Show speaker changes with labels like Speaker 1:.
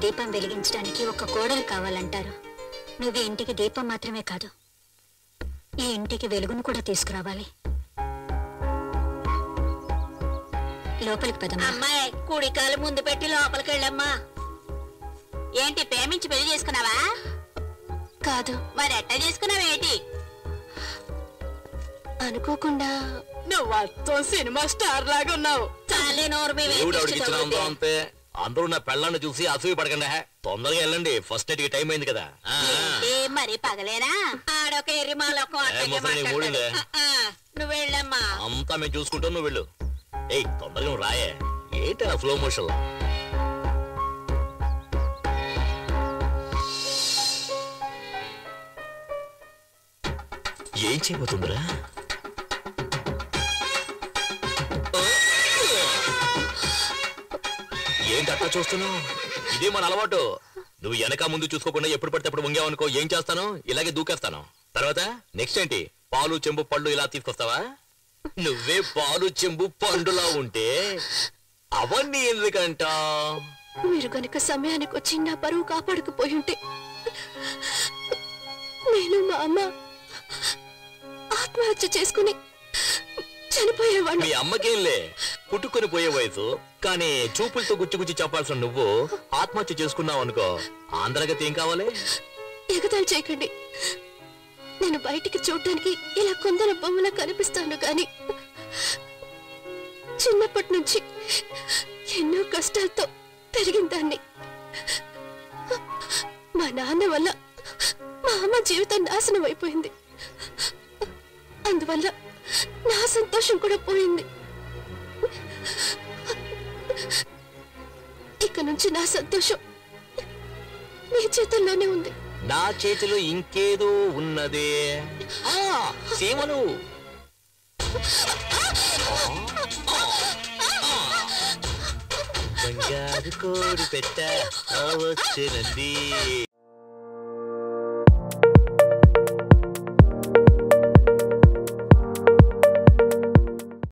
Speaker 1: దీపం వెలిగించడానికి ఒక కోడలు కావాలంటారు. నువ్వు ఈ ఇంటికి దీపం మాత్రమే కాదు, ఈ ఇంటికి వెలుగును కూడా తీసుకురావాలి. లోపలికి పదమ్మా.
Speaker 2: అమ్మాయి కుడికాలు ముందు పెట్టి లోపలికి వెళ్ళమ్మా. ఏంటి ప్రేమించి పెళ్లి చేసుకున్నావా?
Speaker 1: కాదు.
Speaker 2: మరి ఎట్టా చేసుకున్నావేంటి?
Speaker 1: అనుకోకుండా.
Speaker 2: నువ్వు అత్తో సినిమా స్టార్ లాగా ఉన్నావు. చాలే నోరు
Speaker 3: అంతే. అందరూ నా పెళ్ళాన్ని చూసి అసూయ పడకండి. తొందరగా వెళ్ళండి, ఫస్ట్ నైట్ కి టైం అయింది కదా.
Speaker 2: మరి పగలేనా? ఆడొక ఎర్రిమాలొక నువ్వు వెళ్ళమ్మా.
Speaker 3: అంతా మేము చూసుకుంటాం, నువ్వు వెళ్ళు. ఏయ్ తొందరగా నువ్వు రాయే. ఏంటి స్లో మోషన్? ఏం చేయబోతుందిరా? ఏంటి అట్లా చూస్తున్నావు? ఇదే మన అలవాటు. నువ్వు వెనక ముందు చూసుకోకుండా ఎప్పుడు పడితే అప్పుడు వంగావనుకో, ఏం చేస్తాను? ఇలాగే దూకేస్తాను. తర్వాత నెక్స్ట్ ఏంటి? పాలు చెంబు పళ్ళు ఇలా తీసుకొస్తావా? నువ్వే పాలు చెంబు పండులా ఉంటే అవన్నీ ఎందుకంట?
Speaker 1: మీరు గనుక సమయానికి వచ్చి నా పరువు కాపాడుకుపోయి ఉంటే నేను మా అమ్మ ఆత్మహత్య చేసుకుని చనిపోయేవాడిని.
Speaker 3: మీ అమ్మకేంలే, పుట్టుకొని పోయే వయసు. కానీ చూపులతో గుచ్చి చెప్పాల్సిన నువ్వు ఆత్మహత్య చేసుకున్నావు అనుకో, ఆంధ్రగతి ఏం కావాలి?
Speaker 1: ఎగతాళి చేయకండి. నేను బయటికి చూడటానికి ఇలా కొందరు బొమ్మలా కనిపిస్తాను కానీ చిన్నప్పటి నుంచి ఎన్నో కష్టాలతో పెరిగిన దాన్ని. మా నాన్న వల్ల మా అమ్మ జీవితం నాశనం అయిపోయింది. అందువల్ల నా సంతోషం కూడా పోయింది. ఇక నుంచి నా సంతోషం మీ చేతుల్లోనే ఉంది.
Speaker 3: నా చేతిలో ఇంకేదో ఉన్నదే. సీమలు బంగారు కోడి పెట్ట వచ్చేనండి.